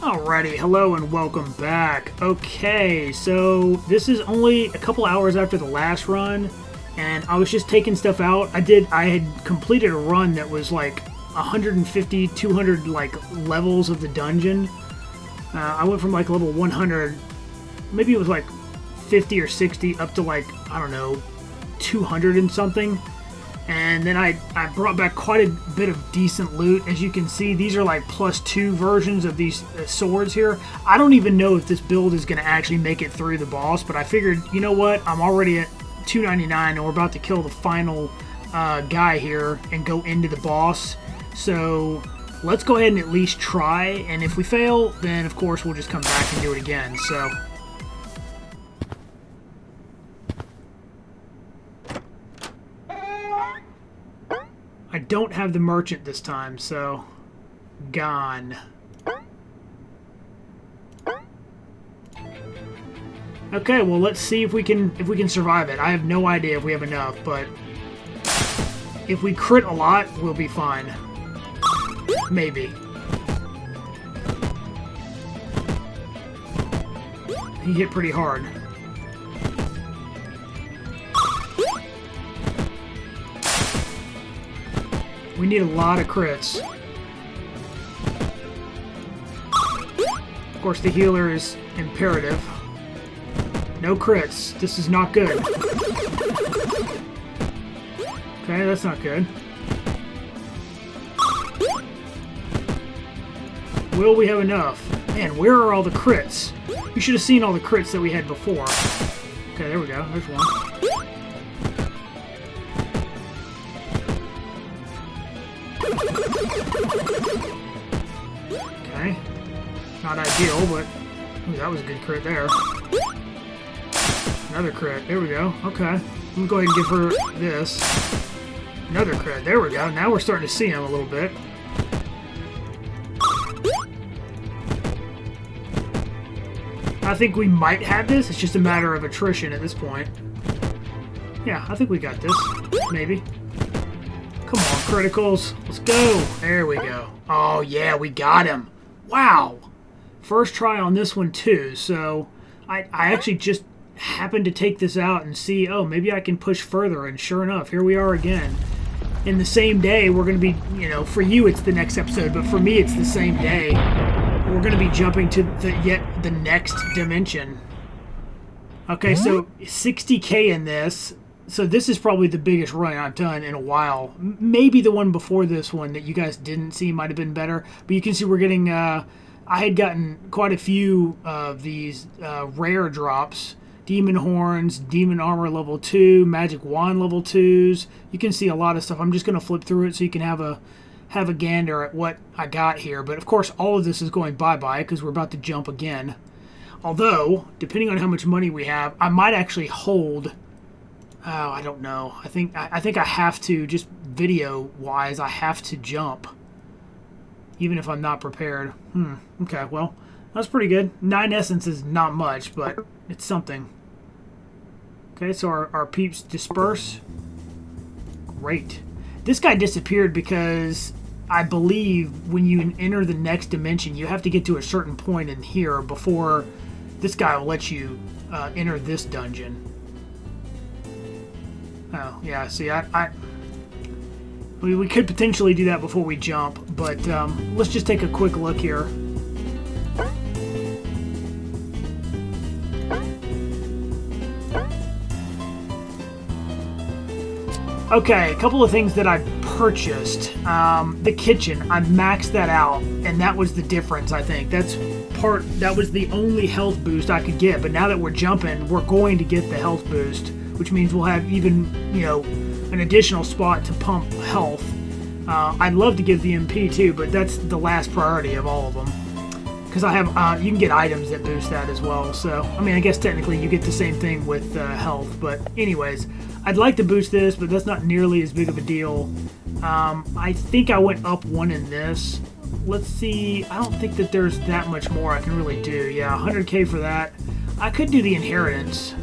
Alrighty, hello and welcome back. Okay, so this is only a couple hours after the last run, and I was just taking stuff out. I had completed a run that was like 150, 200 like levels of the dungeon. I went from like level 100, maybe it was like 50 or 60, up to like, I don't know, 200 and something. And then I brought back quite a bit of decent loot. As you can see, these are like +2 versions of these swords here. I don't even know if this build is going to actually make it through the boss, but I figured, you know what, I'm already at 299 and we're about to kill the final guy here and go into the boss. So let's go ahead and at least try, and if we fail, then of course we'll just come back and do it again. So I don't have the merchant this time, so Gaaan. Okay, well let's see if we can survive it. I have no idea if we have enough, but if we crit a lot, we'll be fine. Maybe. He hit pretty hard. We need a lot of crits. Of course, the healer is imperative. No crits. This is not good. Okay, that's not good. Will we have enough? Man, where are all the crits? You should have seen all the crits that we had before. Okay, there we go. There's one. Okay. Not ideal, but ooh, that was a good crit there. Another crit. There we go. Okay. I'm gonna go ahead and give her this. Another crit. There we go. Now we're starting to see him a little bit. I think we might have this. It's just a matter of attrition at this point. Yeah, I think we got this. Maybe. Come on, criticals. Let's go. There we go. Oh, yeah, we got him. Wow. First try on this one, too. So I actually just happened to take this out and see, oh, maybe I can push further. And sure enough, here we are again. In the same day, we're going to be, you know, for you it's the next episode, but for me it's the same day. We're going to be jumping to the next dimension. Okay, so 60k in this. So this is probably the biggest run I've done in a while. Maybe the one before this one that you guys didn't see might have been better. But you can see we're getting... I had gotten quite a few of these rare drops. Demon Horns, Demon Armor level 2, Magic Wand level 2s. You can see a lot of stuff. I'm just going to flip through it so you can have a gander at what I got here. But of course, all of this is going bye-bye because we're about to jump again. Although, depending on how much money we have, I might actually hold... Oh, I don't know. I think I have to, just video-wise, I have to jump. Even if I'm not prepared. Okay, well, that's pretty good. 9 essence is not much, but it's something. Okay, so our peeps disperse. Great. This guy disappeared because I believe when you enter the next dimension, you have to get to a certain point in here before this guy will let you enter this dungeon. Oh, yeah, see, we could potentially do that before we jump, but let's just take a quick look here. Okay, a couple of things that I purchased. The kitchen, I maxed that out, and that was the difference, I think. That was the only health boost I could get, but now that we're jumping, we're going to get the health boost, which means we'll have even, you know, an additional spot to pump health. I'd love to give the MP too, but that's the last priority of all of them. Because I have, you can get items that boost that as well. So, I mean, I guess technically you get the same thing with health. But anyways, I'd like to boost this, but that's not nearly as big of a deal. I think I went up 1 in this. Let's see. I don't think that there's that much more I can really do. Yeah, 100k for that. I could do the inheritance.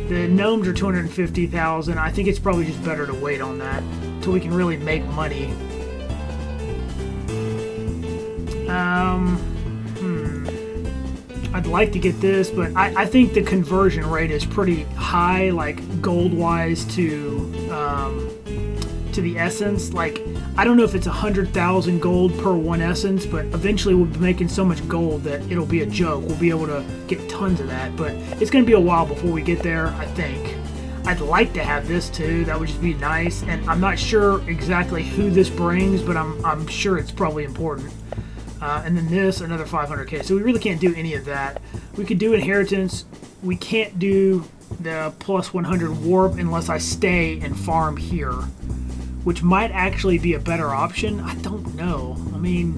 The gnomes are 250,000. I think it's probably just better to wait on that until we can really make money. I'd like to get this, but I think the conversion rate is pretty high, like gold-wise to the essence. Like, I don't know if it's 100,000 gold per one essence, but eventually we'll be making so much gold that it'll be a joke. We'll be able to get tons of that, but it's going to be a while before we get there, I think. I'd like to have this too. That would just be nice, and I'm not sure exactly who this brings, but I'm sure it's probably important. And then this, another 500k. So we really can't do any of that. We could do inheritance. We can't do the plus 100 warp unless I stay and farm here, which might actually be a better option. I don't know. I mean,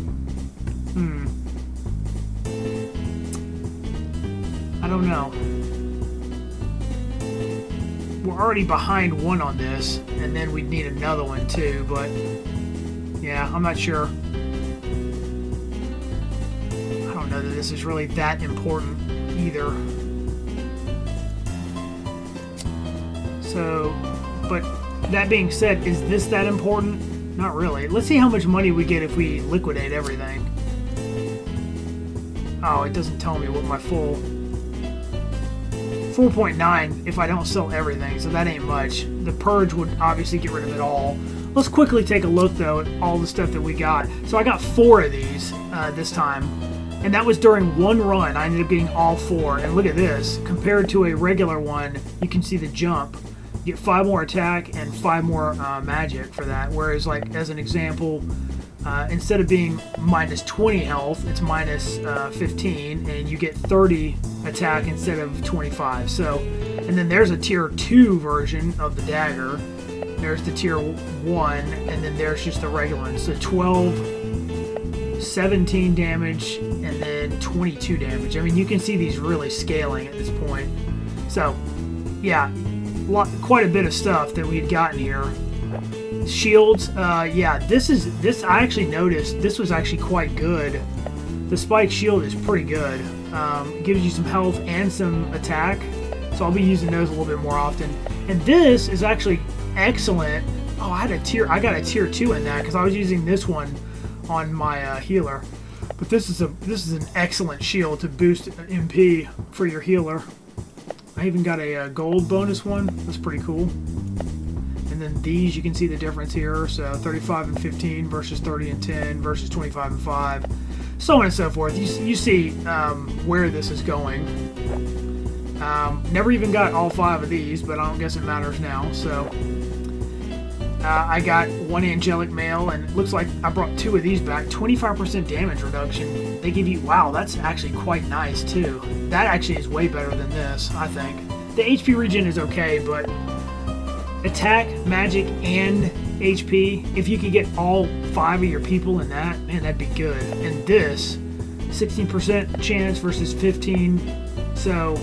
I don't know. We're already behind one on this, and then we'd need another one too, but yeah, I'm not sure. I don't know that this is really that important either. So, but that being said, is this that important? Not really. Let's see how much money we get if we liquidate everything. Oh, it doesn't tell me what my full... 4.9 if I don't sell everything, so that ain't much. The purge would obviously get rid of it all. Let's quickly take a look, though, at all the stuff that we got. So I got 4 of these this time, and that was during one run. I ended up getting all 4, and look at this. Compared to a regular one, you can see the jump. You get 5 more attack and 5 more magic for that, whereas, like, as an example, instead of being minus 20 health, it's minus 15, and you get 30 attack instead of 25. So, and then there's a tier 2 version of the dagger. There's the tier 1, and then there's just the regular one. So 12, 17 damage, and then 22 damage. I mean, you can see these really scaling at this point. So, yeah, quite a bit of stuff that we'd gotten here. Shields, yeah, this I actually noticed this was actually quite good. The spike shield is pretty good. Gives you some health and some attack, so I'll be using those a little bit more often. And this is actually excellent. Oh, I got a tier 2 in that because I was using this one on my healer. But this is an excellent shield to boost MP for your healer. I even got a gold bonus one. That's pretty cool. And then these, you can see the difference here. So 35 and 15 versus 30 and 10 versus 25 and 5. So on and so forth. You see where this is going. Never even got all 5 of these, but I don't guess it matters now. So I got 1 angelic mail, and it looks like I brought 2 of these back. 25% damage reduction. They give you, wow, that's actually quite nice too. That actually is way better than this, I think. The HP regen is okay, but attack, magic, and HP, if you could get all 5 of your people in that, man, that'd be good. And this, 16% chance versus 15, so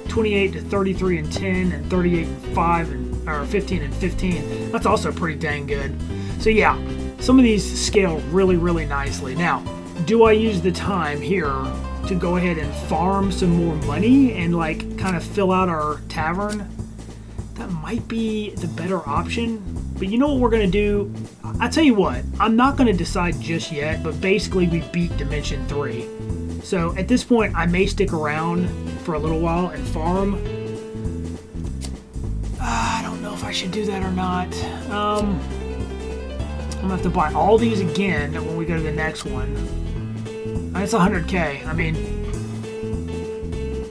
28 to 33 and 10, and 38 and 5, and or 15 and 15. That's also pretty dang good. So yeah, some of these scale really, really nicely. Now, do I use the time here to go ahead and farm some more money and like kind of fill out our tavern? That might be the better option. But you know what we're going to do? I'll tell you what, I'm not going to decide just yet, but basically we beat Dimension 3. So at this point, I may stick around for a little while and farm. I don't know if I should do that or not. I'm going to have to buy all these again when we go to the next one. It's 100k. I mean,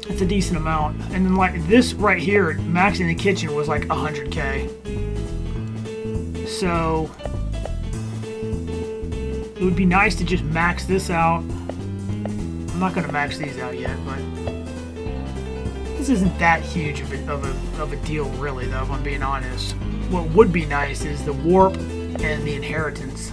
it's a decent amount. And then like this right here, maxing the kitchen was like 100k. So it would be nice to just max this out. I'm not going to max these out yet, but this isn't that huge of a deal really, though, if I'm being honest. What would be nice is the warp and the inheritance.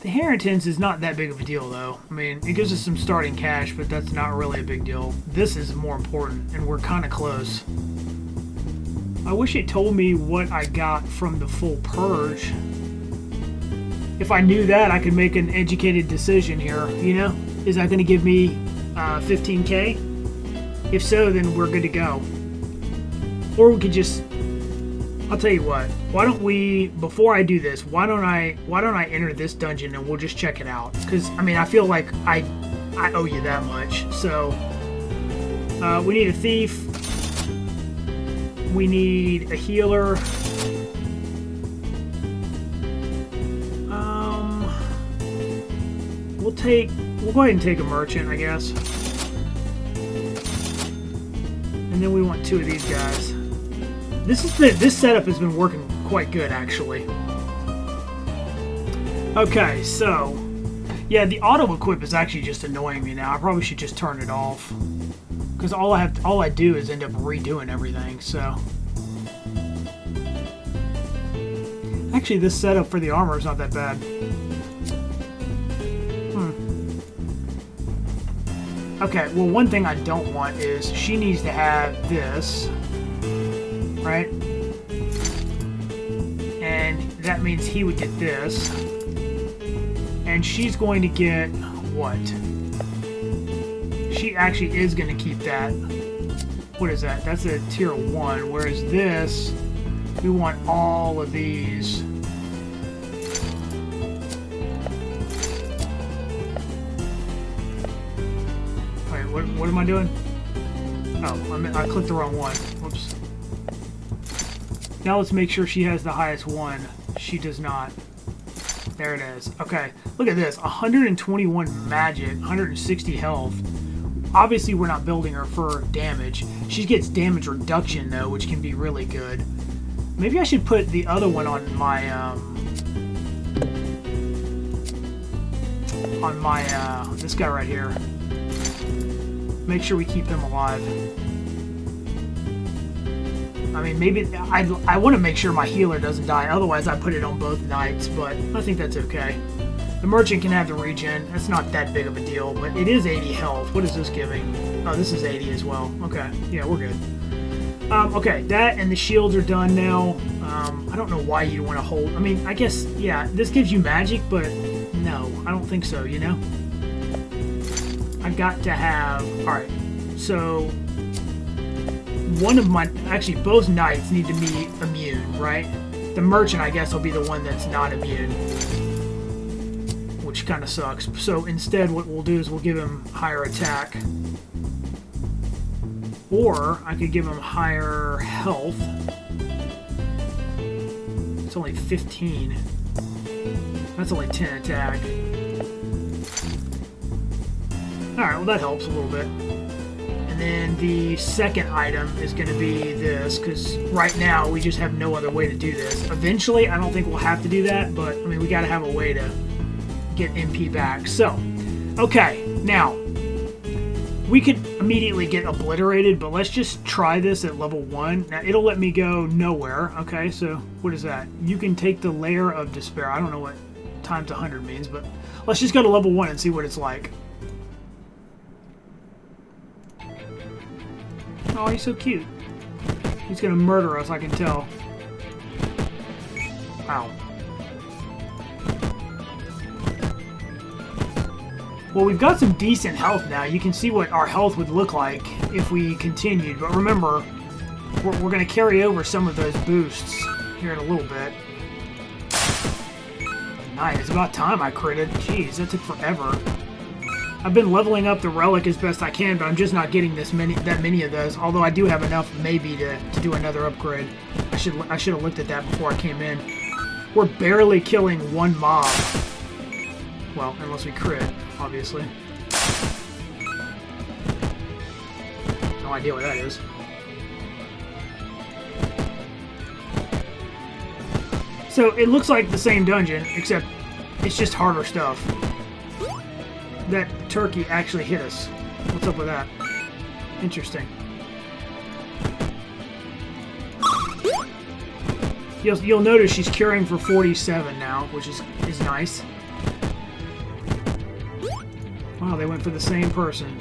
The inheritance is not that big of a deal, though. I mean, it gives us some starting cash, but that's not really a big deal. This is more important, and we're kind of close. I wish it told me what I got from the full purge. If I knew that, I could make an educated decision here, you know? Is that going to give me 15k? If so, then we're good to go. Or we could just I'll tell you what. Why don't we, before I do this, why don't I enter this dungeon and we'll just check it out? Because I mean, I feel like I owe you that much. So we need a thief. We need a healer. We'll go ahead and take a merchant, I guess. And then we want 2 of these guys. This setup has been working quite good, actually. Okay, so yeah, the auto equip is actually just annoying me now. I probably should just turn it off because all I do is end up redoing everything. So actually, this setup for the armor is not that bad. Okay, well, one thing I don't want is she needs to have this, right? And that means he would get this. And she's going to get what? She actually is going to keep that. What is that? That's a tier 1, whereas this, we want all of these. What am I doing? Oh, I clicked the wrong one. Whoops. Now let's make sure she has the highest one. She does not. There it is. Okay, look at this. 121 magic, 160 health. Obviously, we're not building her for damage. She gets damage reduction, though, which can be really good. Maybe I should put the other one on my, this guy right here. Make sure we keep him alive. I mean, maybe I want to make sure my healer doesn't die. Otherwise, I put it on both knights, but I think that's okay. The merchant can have the regen. That's not that big of a deal, but it is 80 health. What is this giving? Oh, this is 80 as well. Okay, yeah, we're good. Okay, that and the shields are done now. I don't know why you'd want to hold. I mean, I guess, yeah, this gives you magic, but no, I don't think so, you know? I got to have... Alright, so... one of my... Actually, both knights need to be immune, right? The merchant, I guess, will be the one that's not immune. Which kind of sucks. So instead, what we'll do is we'll give him higher attack. Or I could give him higher health. It's only 15. That's only 10 attack. Alright, well that helps a little bit. And then the second item is going to be this, because right now we just have no other way to do this. Eventually, I don't think we'll have to do that, but I mean, we got to have a way to get MP back. So, okay, now, we could immediately get obliterated, but let's just try this at level 1. Now, it'll let me go nowhere, okay, so what is that? You can take the layer of despair. I don't know what times 100 means, but let's just go to level 1 and see what it's like. Oh, he's so cute. He's gonna murder us, I can tell. Wow. Well, we've got some decent health now. You can see what our health would look like if we continued. But remember, we're going to carry over some of those boosts here in a little bit. Nice. It's about time I critted. Jeez, that took forever. I've been leveling up the relic as best I can, but I'm just not getting that many of those. Although I do have enough, maybe, to do another upgrade. I should have looked at that before I came in. We're barely killing one mob. Well, unless we crit, obviously. No idea what that is. So it looks like the same dungeon, except it's just harder stuff. That turkey actually hit us. What's up with that? Interesting. You'll notice she's curing for 47 now, which is nice. Wow, they went for the same person.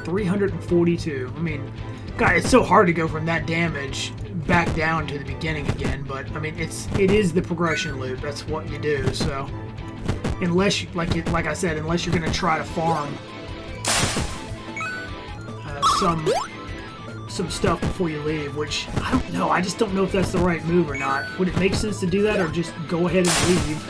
342. I mean, God, it's so hard to go from that damage back down to the beginning again, but I mean, it is the progression loop. That's what you do. So, unless you, like I said, unless you're gonna try to farm some stuff before you leave, which I don't know. I just don't know if that's the right move or not. Would it make sense to do that or just go ahead and leave?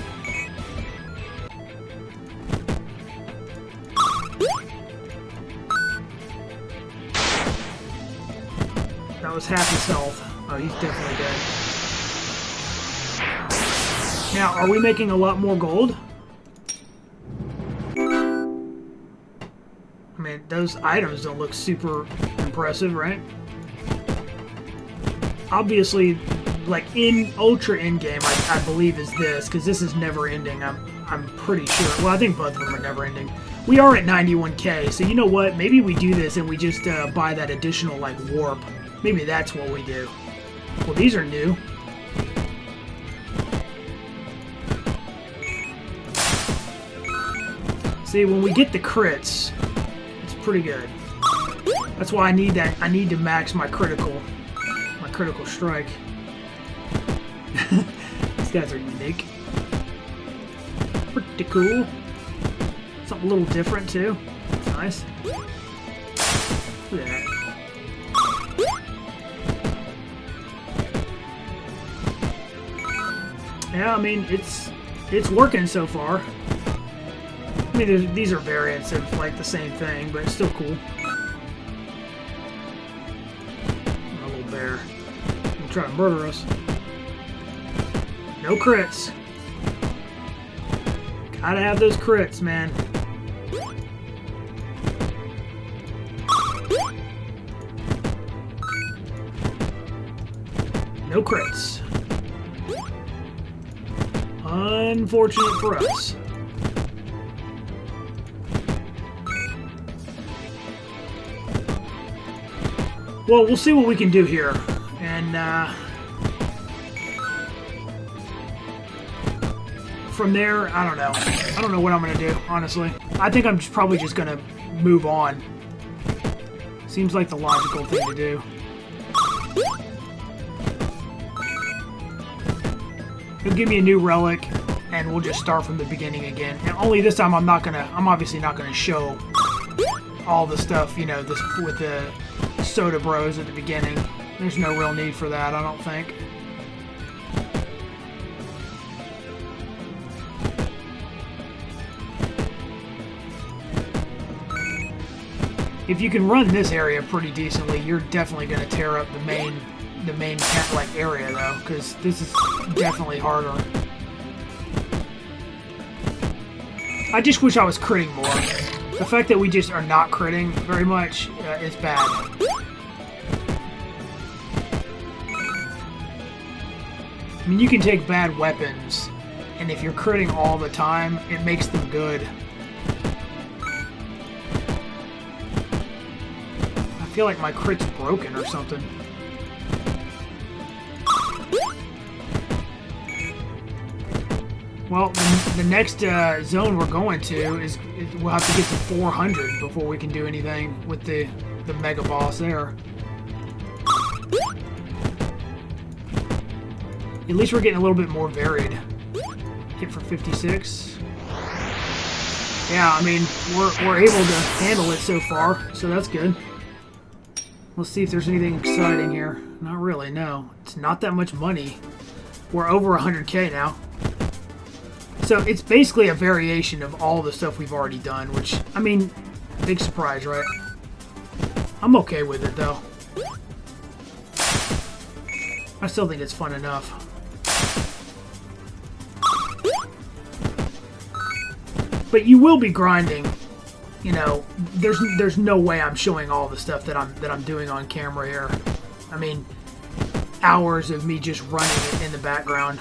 That was half his health. Oh, he's definitely dead. Now, are we making a lot more gold? I mean, those items don't look super impressive, right? Obviously, like in Ultra Endgame, I believe is this, because this is never ending. I'm pretty sure. Well, I think both of them are never ending. We are at 91k, so you know what? Maybe we do this and we just buy that additional like warp. Maybe that's what we do. Well, these are new. See, when we get the crits, it's pretty good. That's why I need that. I need to max my critical strike. These guys are unique. Pretty cool. Something a little different too. That's nice. Look at that. Yeah, I mean it's working so far. I mean, these are variants of like the same thing, but it's still cool. A little bear. He'll try to murder us. No crits. Gotta have those crits, man. No crits. Unfortunate for us. Well, we'll see what we can do here. And from there, I don't know. I don't know what I'm going to do, honestly. I think I'm probably just going to move on. Seems like the logical thing to do. He'll give me a new relic, and we'll just start from the beginning again. And only this time I'm obviously not gonna show all the stuff, you know, this with the Soda Bros at the beginning. There's no real need for that, I don't think. If you can run this area pretty decently, you're definitely gonna tear up the main like area though, because this is definitely harder. I just wish I was critting more. The fact that we just are not critting very much is bad. I mean, you can take bad weapons, and if you're critting all the time, it makes them good. I feel like my crit's broken or something. Well, the next zone we're going to is we'll have to get to 400 before we can do anything with the mega boss there. At least we're getting a little bit more varied. Hit for 56. Yeah, I mean we're able to handle it so far, so that's good. Let's see if there's anything exciting here. Not really, no. It's not that much money. We're over 100k now. So it's basically a variation of all the stuff we've already done, which, I mean, big surprise, right? I'm okay with it, though. I still think it's fun enough. But you will be grinding, you know, there's no way I'm showing all the stuff that I'm doing on camera here. I mean, hours of me just running it in the background.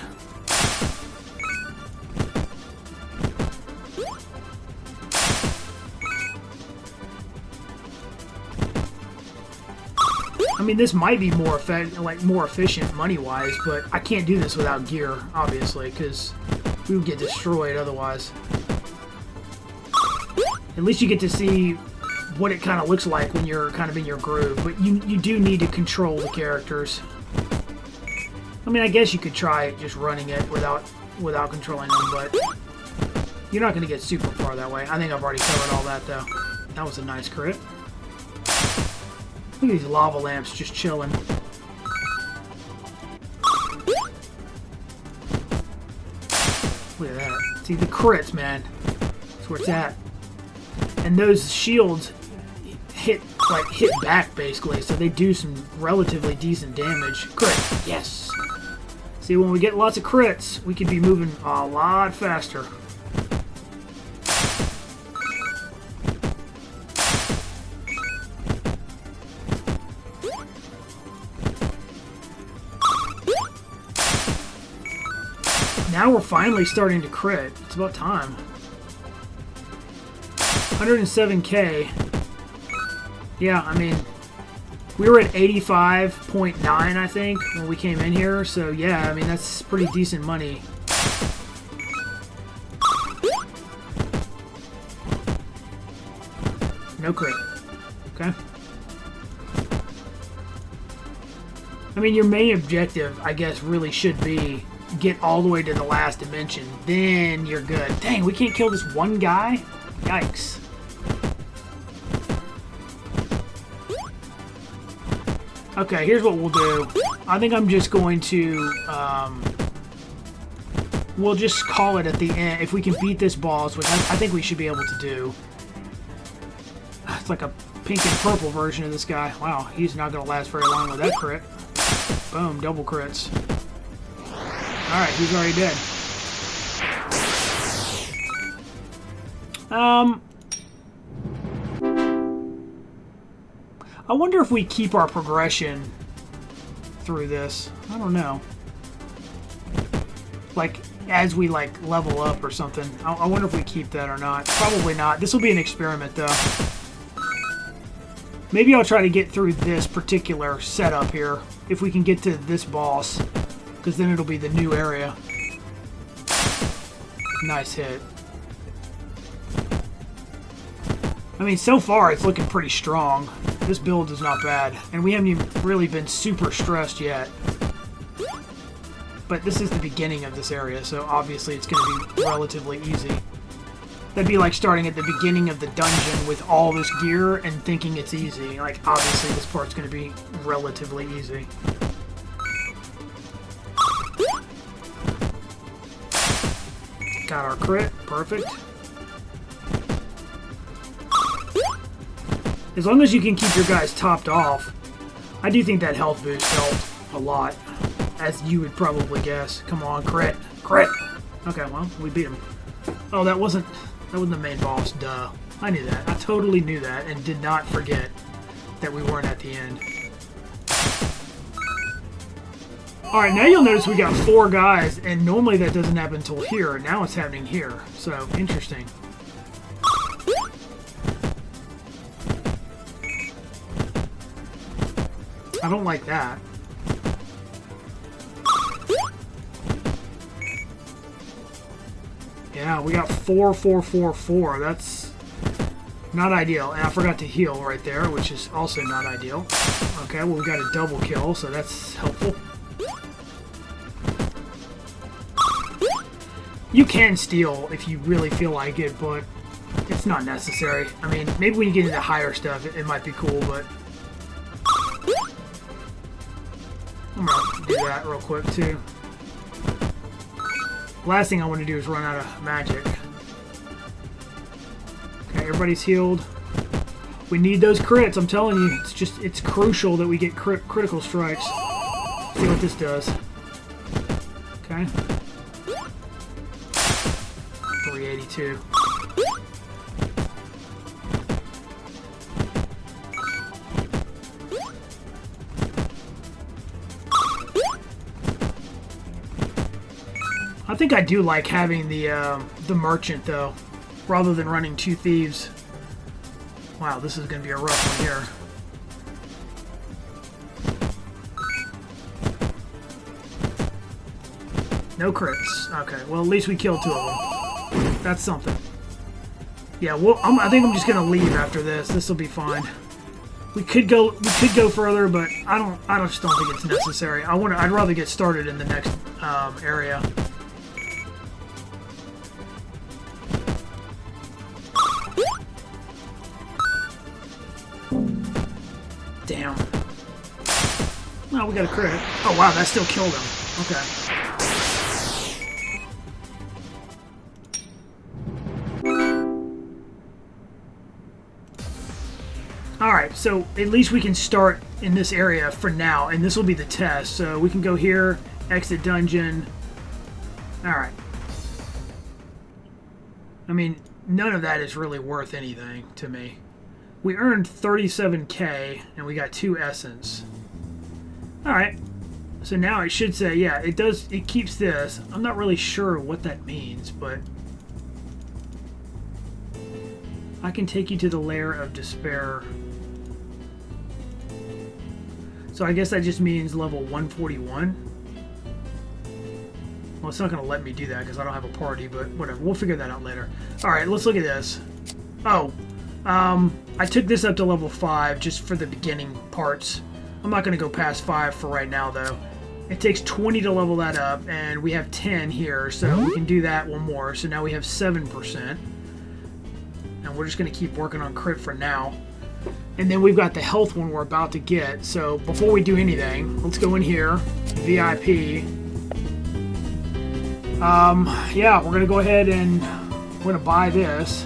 I mean, this might be more efficient money-wise, but I can't do this without gear, obviously, because we would get destroyed otherwise. At least you get to see what it kind of looks like when you're kind of in your groove, but you do need to control the characters. I mean, I guess you could try just running it without controlling them, but you're not going to get super far that way. I think I've already covered all that, though. That was a nice crit. Look at these lava lamps just chilling. Look at that. See the crits, man. That's where it's at. And those shields hit back basically, so they do some relatively decent damage. Crit, yes. See, when we get lots of crits, we could be moving a lot faster. Now we're finally starting to crit. It's about time. 107k. Yeah, I mean, we were at 85.9, I think, when we came in here. So, yeah, I mean, that's pretty decent money. No crit. Okay. I mean, your main objective, I guess, really should be get all the way to the last dimension. Then you're good. Dang, we can't kill this one guy? Yikes. Okay, here's what we'll do. I think I'm just going to, we'll just call it at the end. If we can beat this boss, which I think we should be able to do. It's like a pink and purple version of this guy. Wow, he's not going to last very long with that crit. Boom, double crits. Alright, he's already dead. I wonder if we keep our progression through this. I don't know. Like, as we, like, level up or something. I wonder if we keep that or not. Probably not. This will be an experiment, though. Maybe I'll try to get through this particular setup here. If we can get to this boss. Because then it'll be the new area. Nice hit. I mean, so far it's looking pretty strong. This build is not bad. And we haven't even really been super stressed yet. But this is the beginning of this area, so obviously it's going to be relatively easy. That'd be like starting at the beginning of the dungeon with all this gear and thinking it's easy. Like, obviously this part's going to be relatively easy. Got our crit. Perfect. As long as you can keep your guys topped off, I do think that health boost helped a lot, as you would probably guess. Come on, crit. Crit! Okay, well, we beat him. Oh, that wasn't the main boss. Duh. I knew that. I totally knew that and did not forget that we weren't at the end. Alright, now you'll notice we got 4 guys, and normally that doesn't happen until here. Now it's happening here. So, interesting. I don't like that. Yeah, we got 4, 4, 4, 4. That's not ideal. And I forgot to heal right there, which is also not ideal. Okay, well, we got a double kill, so that's helpful. You can steal if you really feel like it, but it's not necessary. I mean, maybe when you get into higher stuff, it might be cool, but I'm gonna do that real quick, too. Last thing I want to do is run out of magic. Okay, everybody's healed. We need those crits, I'm telling you. It's crucial that we get critical strikes. Let's see what this does. Okay. 382. I think I do like having the merchant, though, rather than running 2 thieves. Wow, this is going to be a rough one here. No crits. Okay, well, at least we killed 2 of them. That's something. Yeah, well, I think I'm just going to leave after this. This will be fine. We could go further, but I just don't think it's necessary. I'd rather get started in the next area. Damn. Oh, we got a crit. Oh, wow, that still killed him. Okay. Alright, so at least we can start in this area for now, and this will be the test. So we can go here, exit dungeon. Alright. I mean, none of that is really worth anything to me. We earned 37k, and we got 2 essence. Alright. So now it should say, yeah, it does, it keeps this. I'm not really sure what that means, but I can take you to the lair of despair. So I guess that just means level 141. Well, it's not going to let me do that because I don't have a party, but whatever. We'll figure that out later. Alright, let's look at this. Oh, I took this up to level 5 just for the beginning parts. I'm not going to go past 5 for right now, though. It takes 20 to level that up, and we have 10 here, so we can do that one more. So now we have 7%. And we're just going to keep working on crit for now. And then we've got the health one we're about to get. So before we do anything, let's go in here. VIP. Yeah, we're going to go ahead and we're going to buy this.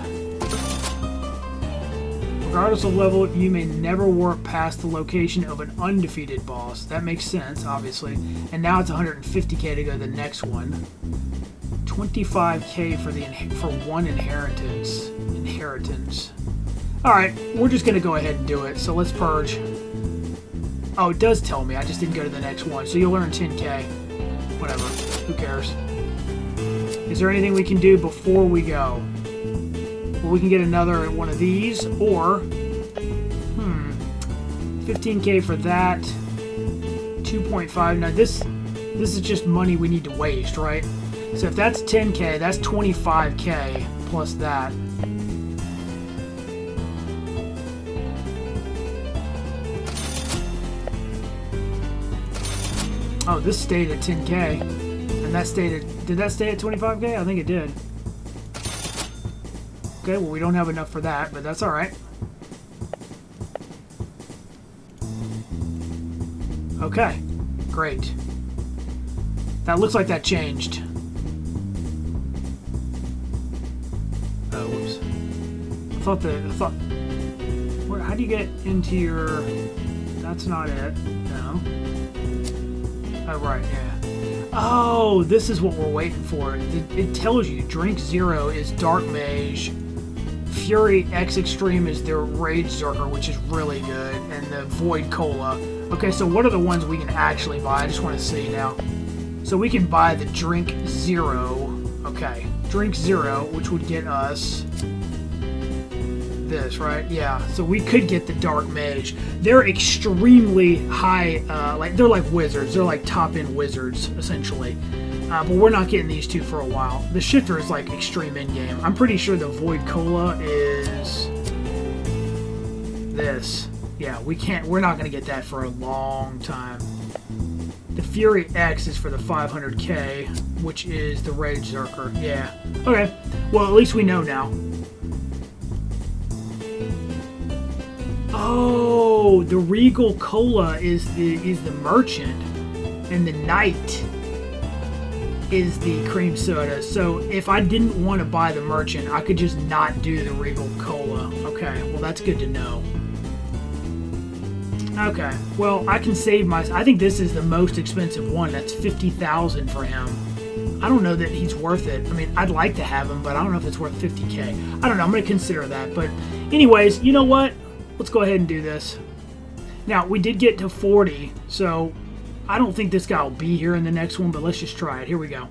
Regardless of level, you may never warp past the location of an undefeated boss. That makes sense, obviously. And now it's 150k to go to the next one. 25k for one inheritance. Alright, we're just going to go ahead and do it. So let's purge. Oh, it does tell me. I just didn't go to the next one. So you'll earn 10k. Whatever. Who cares? Is there anything we can do before we go? Well, we can get another one of these, or 15k for that. 2.5. Now this is just money we need to waste, right? So if that's 10k, that's 25k plus that. Oh, this stayed at 10k, and that stayed at. Did that stay at 25k? I think it did. Okay, well, we don't have enough for that, but that's all right. Okay, great. That looks like that changed. Oh, whoops. I thought. Where? How do you get into your? That's not it. No. Oh, right, yeah. Oh, this is what we're waiting for. It tells you drink 0 is Dark Mage. Fury X Extreme is their Rage Zerker, which is really good, and the Void Cola. Okay, so what are the ones we can actually buy? I just want to see now. So we can buy the Drink 0. Okay, Drink 0, which would get us this, right? Yeah, so we could get the Dark Mage. They're extremely high, they're like wizards. They're like top-end wizards, essentially. But we're not getting these two for a while. The Shifter is like extreme in-game. I'm pretty sure the Void Cola is this. Yeah, we're not going to get that for a long time. The Fury X is for the 500k, which is the Rage Zerker. Yeah. Okay. Well, at least we know now. Oh, the Regal Cola is the merchant, and the Knight is the cream soda. So if I didn't want to buy the merchant, I could just not do the Regal Cola. Okay, well that's good to know. Okay, well I can save I think this is the most expensive one. That's 50,000 for him. I don't know that he's worth it. I mean, I'd like to have him, but I don't know if it's worth 50k. I don't know, I'm going to consider that. But anyways, you know what? Let's go ahead and do this. Now, we did get to 40, so I don't think this guy will be here in the next one, but let's just try it. Here we go.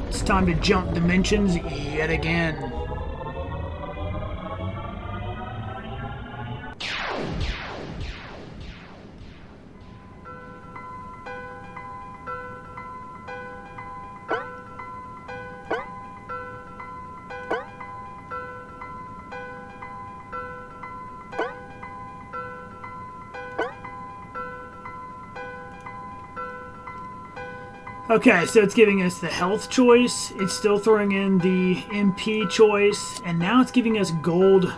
It's time to jump dimensions yet again. Okay, so it's giving us the health choice. It's still throwing in the MP choice, and now it's giving us gold,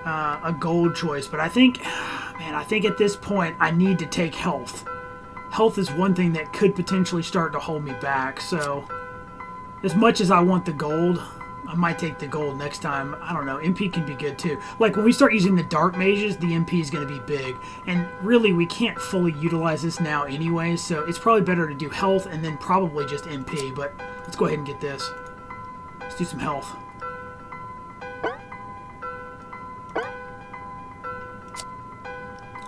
a gold choice. But I think, man, I think at this point I need to take health. Health is one thing that could potentially start to hold me back. So, as much as I want the gold, I might take the gold next time. I don't know. MP can be good too. Like when we start using the dark mages, the MP is going to be big. And really, we can't fully utilize this now anyway. So it's probably better to do health and then probably just MP. But let's go ahead and get this. Let's do some health.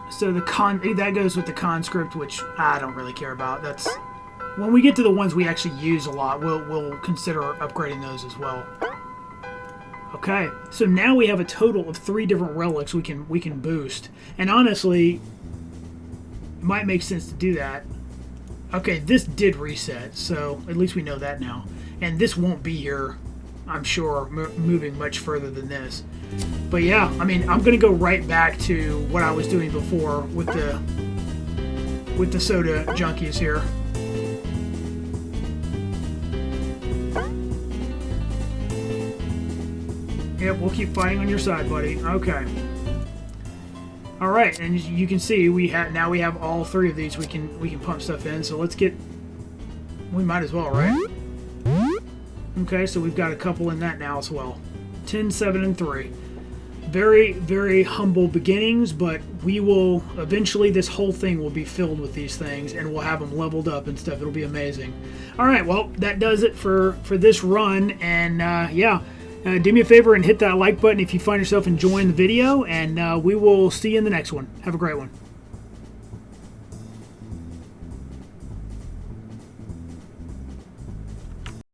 So that goes with the conscript, which I don't really care about. That's when we get to the ones we actually use a lot, we'll consider upgrading those as well. Okay, so now we have a total of 3 different relics we can boost, and honestly, it might make sense to do that. Okay, this did reset, so at least we know that now, and this won't be here, I'm sure, moving much further than this. But yeah, I mean, I'm gonna go right back to what I was doing before with the soda junkies here. Yep, we'll keep fighting on your side, buddy. Okay. All right, and you can see now we have all 3 of these we can pump stuff in. So let's get. We might as well, right? Okay, so we've got a couple in that now as well. 10, 7, and 3. Very, very humble beginnings, but we will eventually. This whole thing will be filled with these things, and we'll have them leveled up and stuff. It'll be amazing. All right, well, that does it for this run, and yeah. Do me a favor and hit that like button if you find yourself enjoying the video, and we will see you in the next one. Have a great one.